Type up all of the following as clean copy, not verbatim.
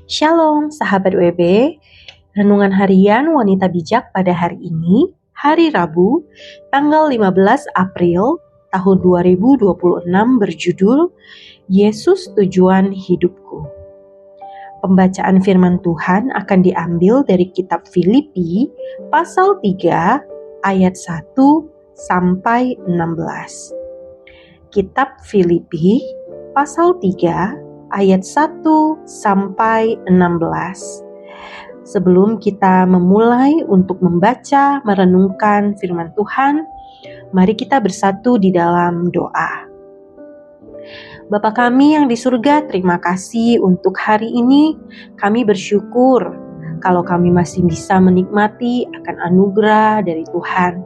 Shalom sahabat WB, Renungan Harian Wanita Bijak pada hari ini, hari Rabu, tanggal 15 April tahun 2026 berjudul Yesus Tujuan Hidupku. Pembacaan firman Tuhan akan diambil dari kitab Filipi pasal 3 ayat 1 sampai 16. Kitab Filipi pasal 3 ayat 1 sampai 16. Sebelum kita memulai untuk membaca, merenungkan firman Tuhan, mari kita bersatu di dalam doa. Bapa kami yang di surga, terima kasih untuk hari ini. Kami bersyukur kalau kami masih bisa menikmati akan anugerah dari Tuhan.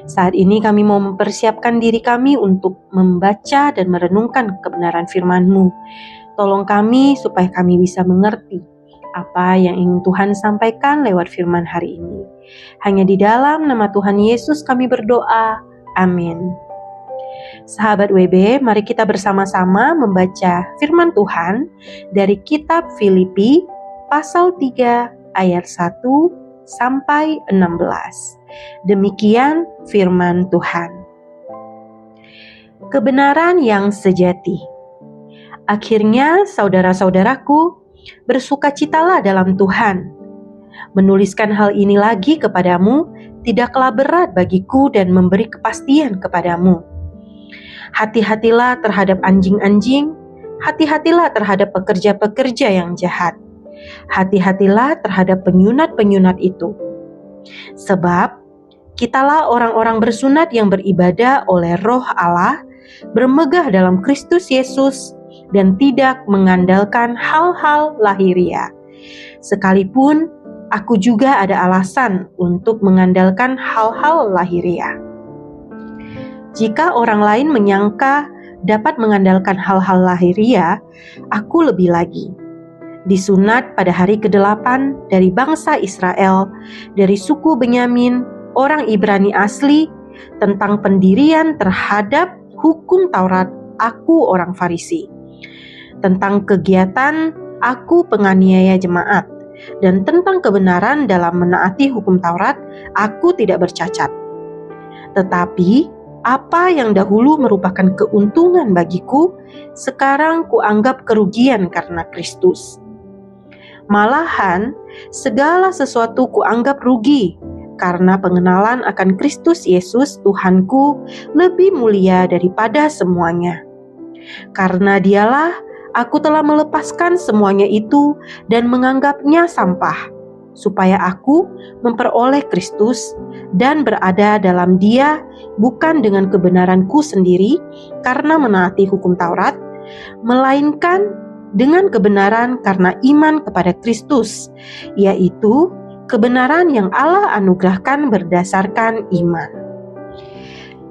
Saat ini kami mau mempersiapkan diri kami untuk membaca dan merenungkan kebenaran firman-Mu. Tolong kami supaya kami bisa mengerti apa yang ingin Tuhan sampaikan lewat firman hari ini. Hanya di dalam nama Tuhan Yesus kami berdoa. Amin. Sahabat WB, mari kita bersama-sama membaca firman Tuhan dari kitab Filipi pasal 3 ayat 1 sampai 16. Demikian firman Tuhan. Kebenaran yang sejati. Akhirnya saudara-saudaraku, bersukacitalah dalam Tuhan. Menuliskan hal ini lagi kepadamu tidaklah berat bagiku dan memberi kepastian kepadamu. Hati-hatilah terhadap anjing-anjing, hati-hatilah terhadap pekerja-pekerja yang jahat. Hati-hatilah terhadap penyunat-penyunat itu. Sebab kitalah orang-orang bersunat yang beribadah oleh Roh Allah, bermegah dalam Kristus Yesus, dan tidak mengandalkan hal-hal lahiriah. Sekalipun aku juga ada alasan untuk mengandalkan hal-hal lahiriah. Jika orang lain menyangka dapat mengandalkan hal-hal lahiriah, aku lebih lagi. Disunat pada hari ke-8 dari bangsa Israel, dari suku Benyamin, orang Ibrani asli, tentang pendirian terhadap hukum Taurat, aku orang Farisi. Tentang kegiatan, aku penganiaya jemaat. Dan tentang kebenaran dalam menaati hukum Taurat, aku tidak bercacat. Tetapi, apa yang dahulu merupakan keuntungan bagiku, sekarang kuanggap kerugian karena Kristus. Malahan, segala sesuatu kuanggap rugi, karena pengenalan akan Kristus Yesus Tuhanku lebih mulia daripada semuanya. Karena dialah aku telah melepaskan semuanya itu dan menganggapnya sampah, supaya aku memperoleh Kristus dan berada dalam Dia bukan dengan kebenaranku sendiri karena menaati hukum Taurat, melainkan dengan kebenaran karena iman kepada Kristus, yaitu kebenaran yang Allah anugerahkan berdasarkan iman.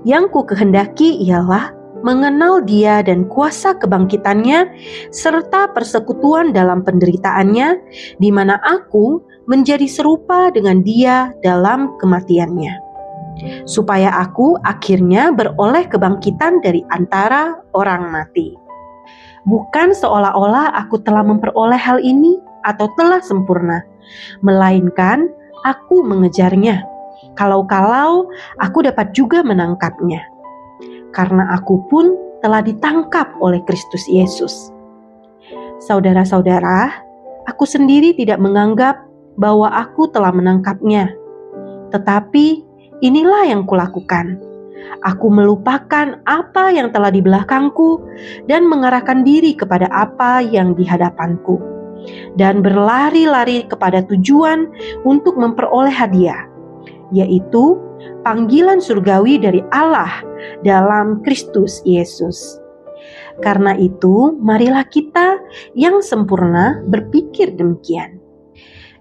Yang ku kehendaki ialah mengenal Dia dan kuasa kebangkitannya, serta persekutuan dalam penderitaannya, di mana aku menjadi serupa dengan Dia dalam kematiannya, supaya aku akhirnya beroleh kebangkitan dari antara orang mati. Bukan seolah-olah aku telah memperoleh hal ini atau telah sempurna, melainkan aku mengejarnya, kalau-kalau aku dapat juga menangkapnya. Karena aku pun telah ditangkap oleh Kristus Yesus. Saudara-saudara, aku sendiri tidak menganggap bahwa aku telah menangkapnya. Tetapi inilah yang kulakukan. Aku melupakan apa yang telah di belakangku dan mengarahkan diri kepada apa yang di hadapanku, dan berlari-lari kepada tujuan untuk memperoleh hadiah, yaitu panggilan surgawi dari Allah dalam Kristus Yesus. Karena itu, marilah kita yang sempurna berpikir demikian.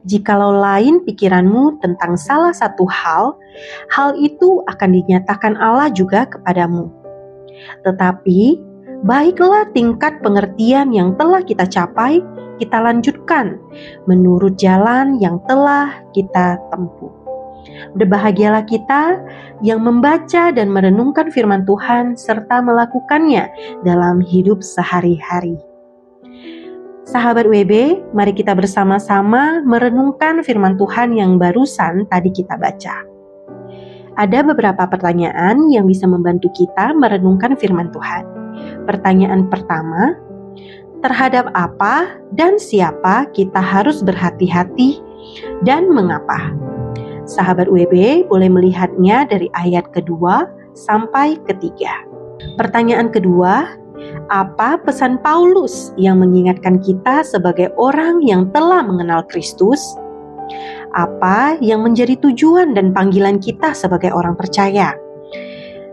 Jikalau lain pikiranmu tentang salah satu hal itu akan dinyatakan Allah juga kepadamu. Tetapi, baiklah tingkat pengertian yang telah kita capai, kita lanjutkan menurut jalan yang telah kita tempuh. Berbahagialah kita yang membaca dan merenungkan firman Tuhan serta melakukannya dalam hidup sehari-hari. Sahabat WB, mari kita bersama-sama merenungkan firman Tuhan yang barusan tadi kita baca. Ada beberapa pertanyaan yang bisa membantu kita merenungkan firman Tuhan. Pertanyaan pertama, terhadap apa dan siapa kita harus berhati-hati dan mengapa? Sahabat WB boleh melihatnya dari ayat kedua sampai ketiga. Pertanyaan kedua, apa pesan Paulus yang mengingatkan kita sebagai orang yang telah mengenal Kristus? Apa yang menjadi tujuan dan panggilan kita sebagai orang percaya?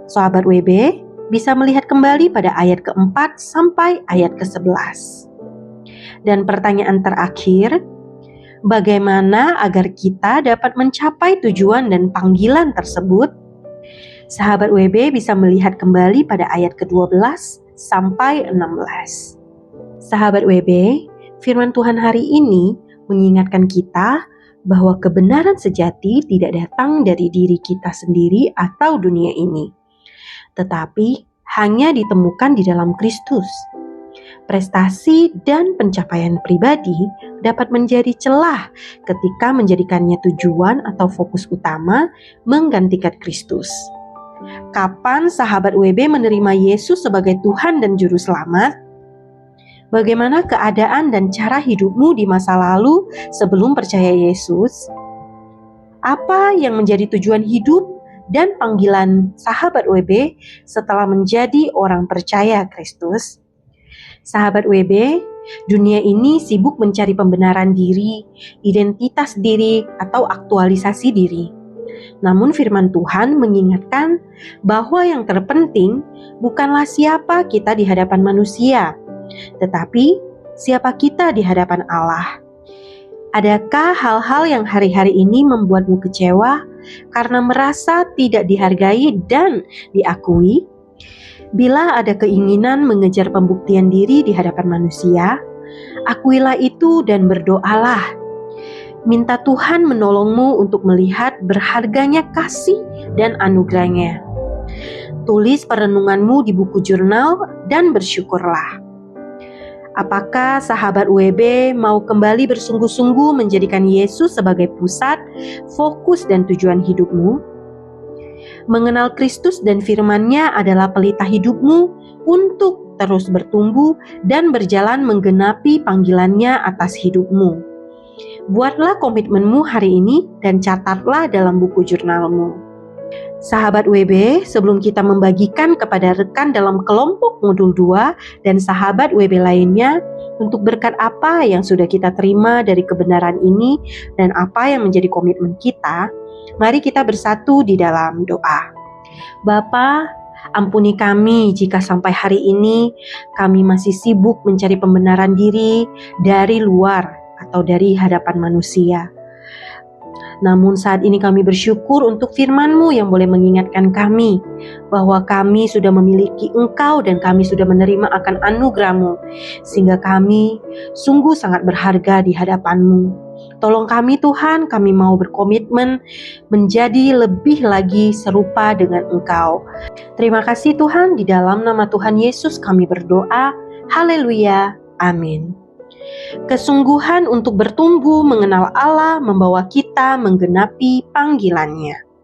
Sahabat WB bisa melihat kembali pada ayat keempat sampai ayat ke-11. Dan pertanyaan terakhir, bagaimana agar kita dapat mencapai tujuan dan panggilan tersebut? Sahabat WB bisa melihat kembali pada ayat ke-12 sampai 16. Sahabat WB, firman Tuhan hari ini mengingatkan kita bahwa kebenaran sejati tidak datang dari diri kita sendiri atau dunia ini, tetapi hanya ditemukan di dalam Kristus. Prestasi dan pencapaian pribadi dapat menjadi celah ketika menjadikannya tujuan atau fokus utama menggantikan Kristus. Kapan sahabat WB menerima Yesus sebagai Tuhan dan Juru Selamat? Bagaimana keadaan dan cara hidupmu di masa lalu sebelum percaya Yesus? Apa yang menjadi tujuan hidup dan panggilan sahabat WB setelah menjadi orang percaya Kristus? Sahabat WB, dunia ini sibuk mencari pembenaran diri, identitas diri, atau aktualisasi diri. Namun firman Tuhan mengingatkan bahwa yang terpenting bukanlah siapa kita di hadapan manusia, tetapi siapa kita di hadapan Allah. Adakah hal-hal yang hari-hari ini membuatmu kecewa karena merasa tidak dihargai dan diakui? Bila ada keinginan mengejar pembuktian diri di hadapan manusia, akuilah itu dan berdoalah. Minta Tuhan menolongmu untuk melihat berharganya kasih dan anugerahnya. Tulis perenunganmu di buku jurnal dan bersyukurlah. Apakah sahabat WB mau kembali bersungguh-sungguh menjadikan Yesus sebagai pusat, fokus, dan tujuan hidupmu? Mengenal Kristus dan firman-Nya adalah pelita hidupmu untuk terus bertumbuh dan berjalan menggenapi panggilan-Nya atas hidupmu. Buatlah komitmenmu hari ini dan catatlah dalam buku jurnalmu. Sahabat WB, sebelum kita membagikan kepada rekan dalam kelompok modul 2 dan sahabat WB lainnya untuk berkat apa yang sudah kita terima dari kebenaran ini dan apa yang menjadi komitmen kita, mari kita bersatu di dalam doa. Bapa, ampuni kami jika sampai hari ini kami masih sibuk mencari pembenaran diri dari luar atau dari hadapan manusia. Namun saat ini kami bersyukur untuk firman-Mu yang boleh mengingatkan kami bahwa kami sudah memiliki Engkau dan kami sudah menerima akan anugerah-Mu, sehingga kami sungguh sangat berharga di hadapan-Mu. Tolong kami Tuhan, kami mau berkomitmen menjadi lebih lagi serupa dengan Engkau. Terima kasih Tuhan, di dalam nama Tuhan Yesus kami berdoa. Haleluya, amin. Kesungguhan untuk bertumbuh mengenal Allah membawa kita menggenapi panggilan-Nya.